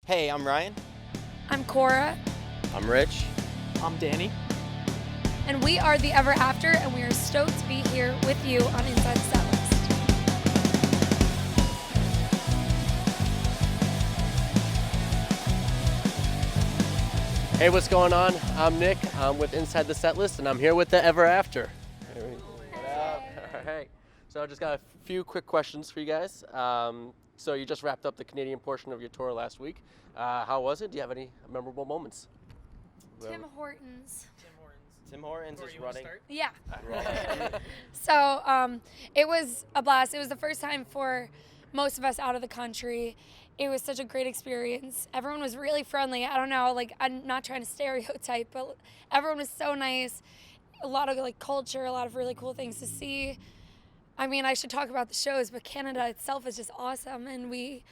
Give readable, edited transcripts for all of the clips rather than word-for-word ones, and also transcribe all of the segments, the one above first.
Hey, I'm Ryan. I'm Cora, I'm Rich. I'm Danny. and we are the Everafter, and we are stoked to be here with you on Inside the Setlist. Hey, what's going on? I'm Nick. I'm with Inside the Setlist, and I'm here with the Everafter. All right. So I just got a few quick questions for you guys. So you just wrapped up the Canadian portion of your tour last week. How was it? Do you have any memorable moments? Tim Hortons. Tim Hortons is running. Yeah. So it was a blast. It was the first time for most of us out of the country. It was such a great experience. Everyone was really friendly. I don't know, like, I'm not trying to stereotype, but everyone was so nice. A lot of like culture, a lot of really cool things to see. I mean, I should talk about the shows, but Canada itself is just awesome, and we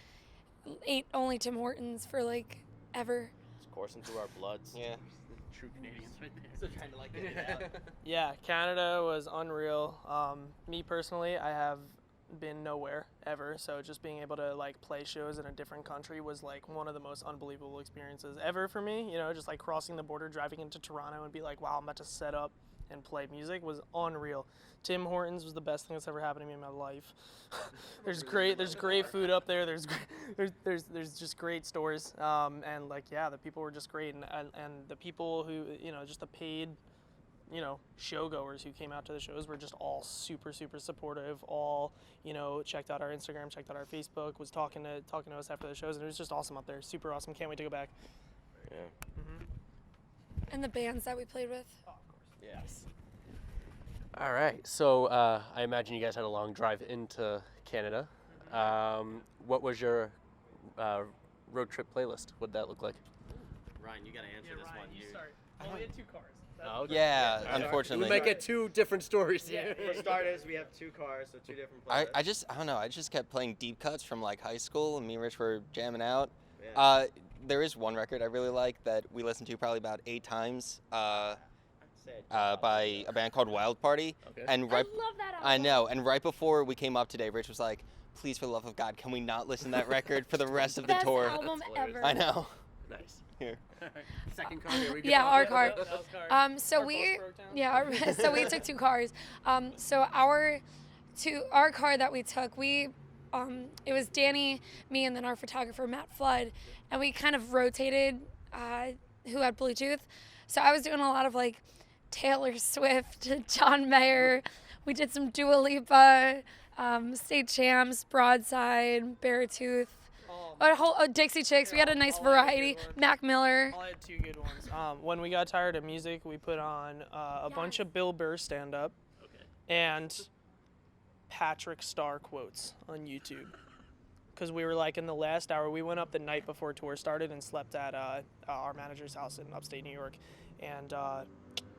ate only Tim Hortons for like ever. It's coursing through our bloods. Yeah. True Canadians right there. So trying to like get it out. Yeah, Canada was unreal. Me personally, I have been nowhere ever, so just being able to like play shows in a different country was like one of the most unbelievable experiences ever for me. You know, just like crossing the border, driving into Toronto, and be like, wow, I'm about to set up and play music was unreal. Tim Hortons was the best thing that's ever happened to me in my life. There's great food up there. There's just great stores, and like yeah, the people were just great, and the people who just the paid showgoers who came out to the shows were just all super supportive. All checked out our Instagram, checked out our Facebook, was talking to us after the shows, and it was just awesome up there. Super awesome. Can't wait to go back. Yeah. And the bands that we played with. Oh, of course. Yes. All right. So I imagine you guys had a long drive into Canada. What was your road trip playlist? What'd that look like? Ryan, you gotta answer this one. you start. Well, we had 2 cars. Okay. Yeah, All right. unfortunately. We might get 2 different stories here. For starters, we have 2 cars, so 2 different playlists. I don't know. I just kept playing deep cuts from like high school, and me and Rich were jamming out. Yeah. There is one record I really like that we listened to probably about 8 times. By a band called Wild Party. Okay. And I love that album. I know. And right before we came up today, Rich was like, "Please, for the love of God, can we not listen to that record for the rest of the Best tour?" album ever. I know. Nice. Here. Second car. Here we go. Yeah, our car. That was car. So Our we, boss broke down. yeah, so we took 2 cars. So our car that we took, it was Danny, me, and then our photographer Matt Flood, and we kind of rotated who had Bluetooth. So I was doing a lot of like Taylor Swift, John Mayer. We did some Dua Lipa, State Champs, Broadside, Beartooth. Dixie Chicks. We had a nice all had variety. good ones. Mac Miller. I had 2 good ones. When we got tired of music, we put on a bunch of Bill Burr stand-up and Patrick Star quotes on YouTube. Because we were like in the last hour, we went up the night before tour started and slept at our manager's house in upstate New York. And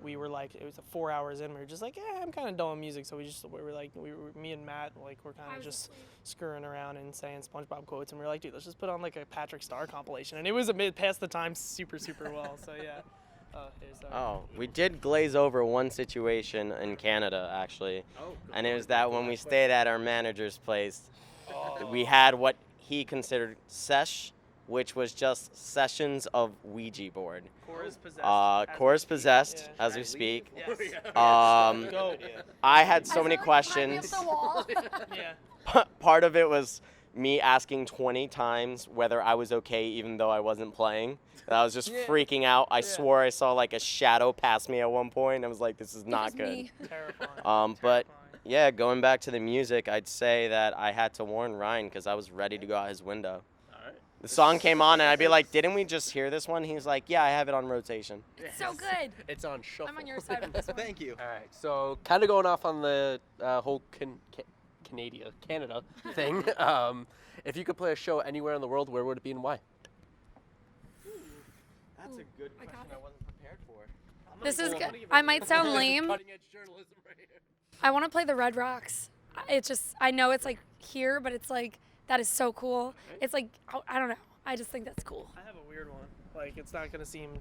we were like, it was 4 hours in, we were just like, yeah, I'm kind of done with music. So me and Matt, like, we're kind of just screwing around and saying SpongeBob quotes. And we were like, dude, let's just put on like a Patrick Star compilation. And it was past the time super well. So yeah. We did glaze over one situation in Canada, actually. And it was that when we stayed at our manager's place, we had what he considered sesh, which was just sessions of Ouija board. Cora's possessed. As we speak. Yes. I had so many I feel like questions. climbing up the wall. Yeah. Part of it was me asking 20 times whether I was okay even though I wasn't playing. And I was just freaking out. I swore I saw like a shadow pass me at one point. I was like, this is not good. Me. Terrifying. But yeah, going back to the music, I'd say that I had to warn Ryan because I was ready to go out his window. The song came on and I'd be like, didn't we just hear this one? He was like, yeah, I have it on rotation. It's so good. It's on shuffle. I'm on your side with this one. Thank you. All right. So kind of going off on the whole Canada thing. If you could play a show anywhere in the world, where would it be and why? That's a good I got question. it. I wasn't prepared for. This is good. I might sound lame. Cutting edge journalism right here. I want to play the Red Rocks. It's just, I know it's like here, but it's like, that is so cool. It's like, I don't know. I just think that's cool. I have a weird one. Like, it's not going to seem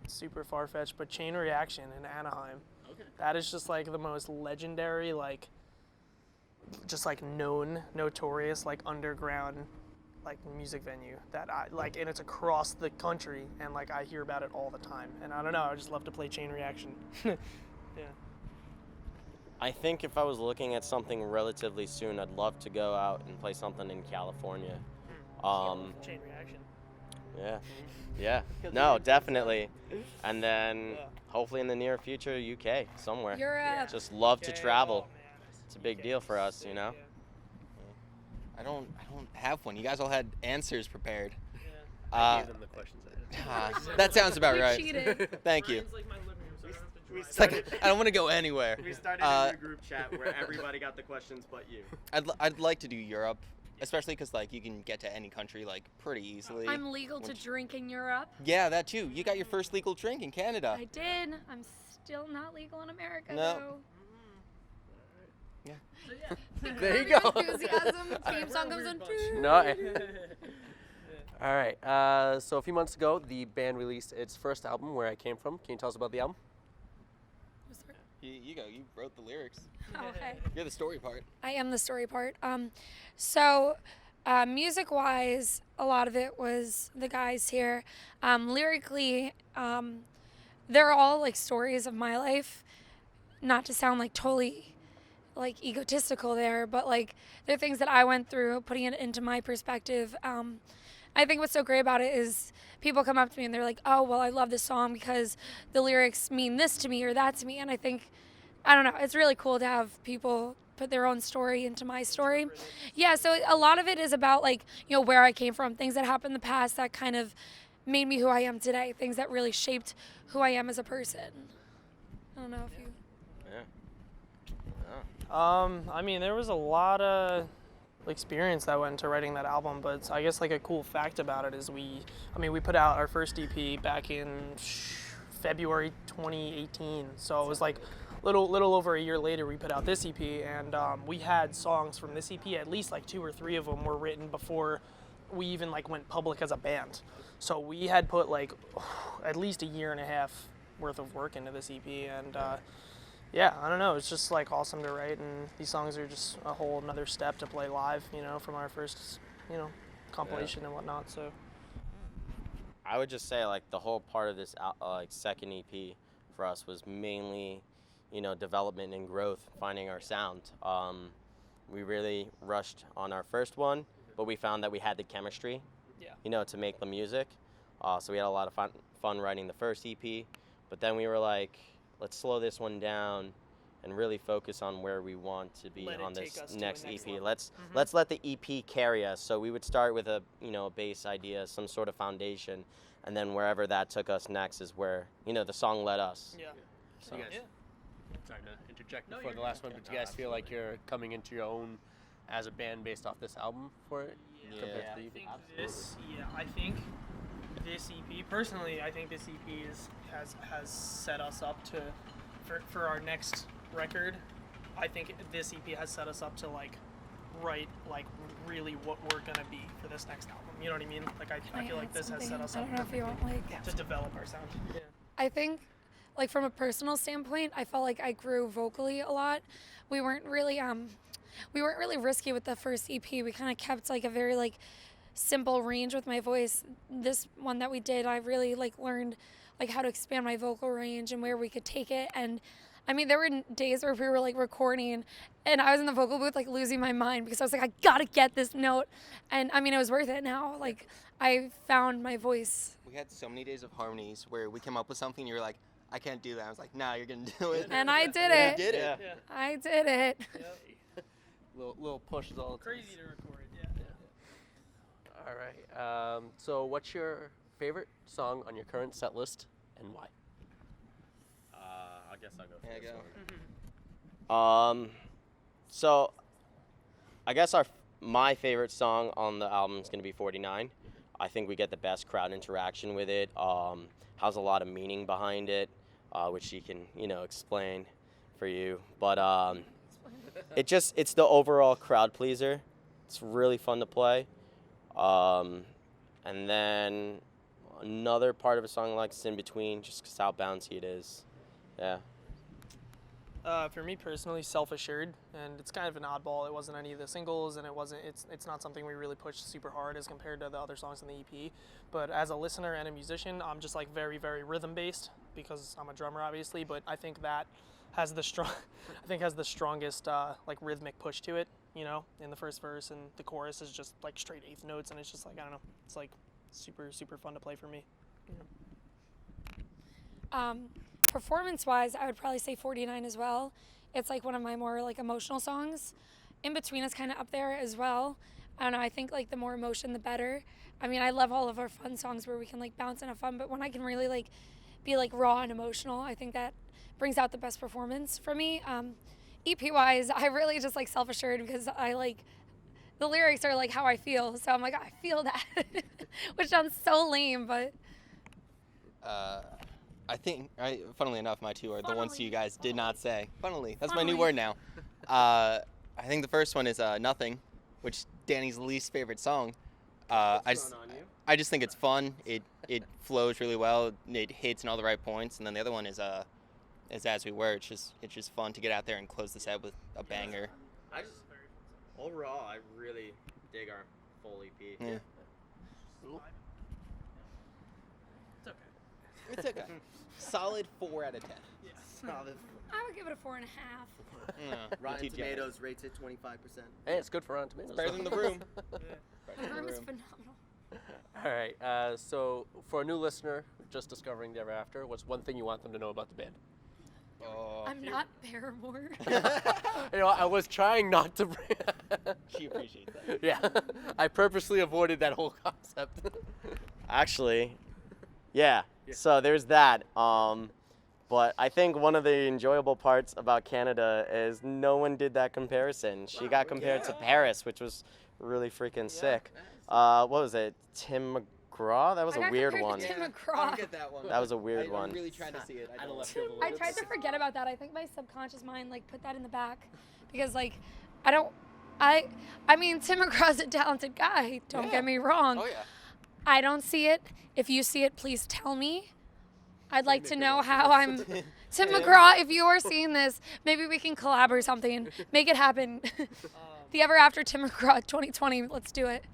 super far-fetched, but Chain Reaction in Anaheim. Okay. That is just like the most legendary, like, just like notorious, like underground like music venue that I like, and it's across the country, and like I hear about it all the time. And I don't know, I just love to play Chain Reaction. Yeah. I think if I was looking at something relatively soon, I'd love to go out and play something in California. Chain Reaction. Yeah, yeah, no, definitely. And then hopefully in the near future, UK somewhere. Europe. Just love to UK, travel. oh, man, It's a big UK deal for is us, sick, you know. yeah. I don't have one. You guys all had answers prepared. I gave them the questions. That sounds about We right. cheated. Thank you. Mine's like my living room, so I don't have to drive. It's like I don't want to go anywhere. We started Uh, a new group chat where everybody got the questions but you. I'd like to do Europe, especially because like you can get to any country like pretty easily. I'm legal to drink in Europe. Yeah, that too. You got your first legal drink in Canada. I did. I'm still not legal in America, No. though. There you go. Enthusiasm. Theme song comes on. No. All right. So a few months ago, the band released its first album, Where I Came From. Can you tell us about the album? You go. You wrote the lyrics. Oh, okay. You're the story part. I am the story part. So music-wise, a lot of it was the guys here. Lyrically, they're all like stories of my life. Not to sound like totally like egotistical there, but like they're things that I went through, putting it into my perspective. I think what's so great about it is people come up to me and they're like, oh, well, I love this song because the lyrics mean this to me or that to me. And I think, I don't know, it's really cool to have people put their own story into my story. Yeah, so a lot of it is about like, you know, where I came from, things that happened in the past that kind of made me who I am today, things that really shaped who I am as a person. I don't know if you... I mean, there was a lot of experience that went into writing that album, but I guess like a cool fact about it is we put out our first EP back in February 2018, so it was like little over a year later we put out this EP, and we had songs from this EP, at least like 2 or 3 of them were written before we even like went public as a band. So we had put like at least a year and a half worth of work into this EP, and yeah, I don't know, it's just like awesome to write, and these songs are just a whole another step to play live, you know, from our first, you know, compilation and whatnot. So I would just say like the whole part of this like second EP for us was mainly, you know, development and growth, finding our sound. We really rushed on our first one, but we found that we had the chemistry, you know, to make the music. So we had a lot of fun writing the first EP, but then we were like, let's slow this one down and really focus on where we want to be on this next EP. Level. Let's let the EP carry us. So we would start with a, you know, a base idea, some sort of foundation, and then wherever that took us next is where, you know, the song led us. Yeah. So you guys, sorry to interject No, before the you're last one, but do you guys feel like you're coming into your own as a band based off this album for it? compared to the EP? I think this EP, personally, I think this EP has set us up to, for our next record, I think this EP has set us up to like write like really what we're gonna be for this next album. You know what I mean? Like I feel like this has set us I up don't know if you want like... to develop our sound. Yeah. I think, like from a personal standpoint, I felt like I grew vocally a lot. We weren't really risky with the first EP. We kind of kept like a very like simple range with my voice. This one that we did, I really like learned like how to expand my vocal range and where we could take it. And I mean, there were days where we were like recording and I was in the vocal booth like losing my mind because I was like, I gotta get this note. And I mean, it was worth it now. Like I found my voice. We had so many days of harmonies where we came up with something and you're like, I can't do that. I was like, nah, you're gonna do it. And I did And it. you did it. Yeah. I did it. Yep. Little pushes all the time. Crazy to record. Yeah. All right. So what's your favorite song on your current set list and why? I guess I'll go Yeah, first. go. So I guess my favorite song on the album is going to be 49. I think we get the best crowd interaction with it. Has a lot of meaning behind it, which she can, you know, explain for you. But it's the overall crowd pleaser. It's really fun to play. And then another part of a song like In Between, just 'cause how bouncy it is. Yeah. For me personally, Self-Assured, and it's kind of an oddball. It wasn't any of the singles, and it's not something we really pushed super hard as compared to the other songs in the EP. But as a listener and a musician, I'm just like very, very rhythm based because I'm a drummer, obviously. But I think that has the strongest like rhythmic push to it. You know, in the first verse, and the chorus is just like straight eighth notes, and it's just like I don't know, it's like super, super fun to play for me. Yeah. Performance-wise, I would probably say 49 as well. It's like one of my more like emotional songs. In Between is kind of up there as well. I don't know, I think like the more emotion, the better. I mean, I love all of our fun songs where we can like bounce and have fun, but when I can really like be like raw and emotional, I think that brings out the best performance for me. EP-wise, I really just like Self-Assured because I like, the lyrics are like how I feel. So I'm like, I feel that, which sounds so lame, but. I think, funnily enough, my two are the ones Funnily. you guys did not say. Funnily, that's my new Funnily. word now. I think the first one is Nothing, which is Danny's least favorite song. I just think it's fun. It flows really well. It hits in all the right points. And then the other one is As We Were. It's just fun to get out there and close the set with a banger. Overall, I really dig our full EP. Yeah. It's okay. Solid 4 out of 10. Solid. I would give it a 4.5. Rotten Tomatoes rates it 25%. Hey, it's good for Rotten Tomatoes. Better than The Room. The Room is phenomenal. All right. So for a new listener just discovering the Everafter, what's one thing you want them to know about the band? I'm not Paramore. You know, I was trying not to. She appreciates that. Yeah, I purposely avoided that whole concept. Actually, yeah. So there's that. But I think one of the enjoyable parts about Canada is no one did that comparison. She got compared to Paris, which was really freaking sick. What was it? Tim McGraw? That was a weird one. Tim I McGraw. don't get that one. That was a weird one. I'm really trying to see it. I don't. I tried to forget about that. I think my subconscious mind like put that in the back because like I mean Tim McGraw's a talented guy. Don't get me wrong. Oh yeah. I don't see it. If you see it, please tell me. I'd like to know how I'm. Tim McGraw, if you are seeing this, maybe we can collab or something. Make it happen. The Everafter Tim McGraw 2020. Let's do it.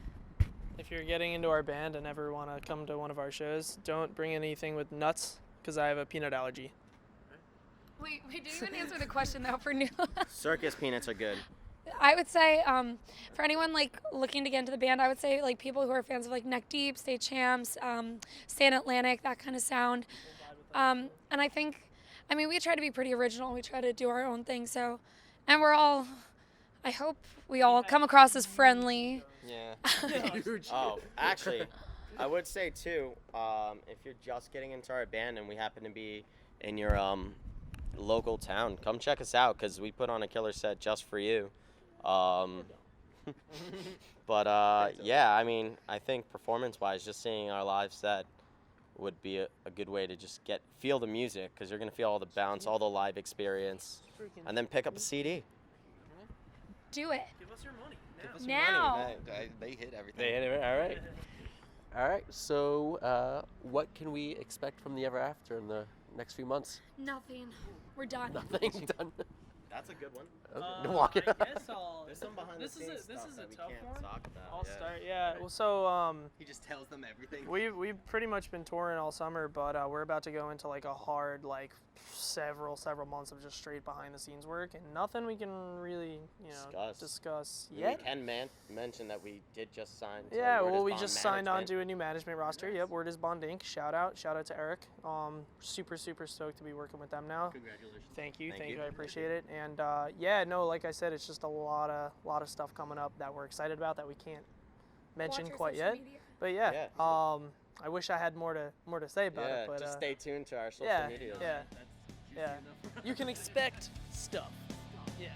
If you're getting into our band and ever want to come to one of our shows, don't bring anything with nuts because I have a peanut allergy. Wait, didn't even answer the question though for new. Circus peanuts are good. I would say for anyone like looking to get into the band, I would say like people who are fans of like Neck Deep, State Champs, Stand Atlantic, that kind of sound. And I think, I mean, we try to be pretty original. We try to do our own thing. So, and we're all, I hope we all come across as friendly. Yeah. Oh, actually, I would say too, if you're just getting into our band and we happen to be in your local town, come check us out because we put on a killer set just for you. But yeah, I mean, I think performance-wise, just seeing our live set would be a good way to just feel the music because you're gonna feel all the bounce, all the live experience, and then pick up a CD. Do it. Give us your money Now. They hit everything. They hit it. All right. All right. So, what can we expect from the Everafter in the next few months? Nothing. We're done. Nothing done. That's a good one. Okay. Walk it I up. guess I'll. There's some behind This the scenes is a stuff that we tough can't one. talk about. I'll start. Yeah. Well, so He just tells them everything. we've pretty much been touring all summer, but we're about to go into like a hard like several months of just straight behind the scenes work and nothing we can really discuss yet. We can mention that we did just sign. to Yeah, Word well, is we Bond just signed on Management. to a new management roster. Yep, Word is Bond Inc. Shout out to Eric. Super stoked to be working with them now. Congratulations. Thank you. Thank you. I appreciate it. And yeah, no, like I said, it's just a lot of stuff coming up that we're excited about that we can't mention Watch our quite social yet. media. But yeah, Yeah. I wish I had more to say about Yeah, it. But just stay tuned to our social yeah, media. yeah. You can expect stuff. Yeah.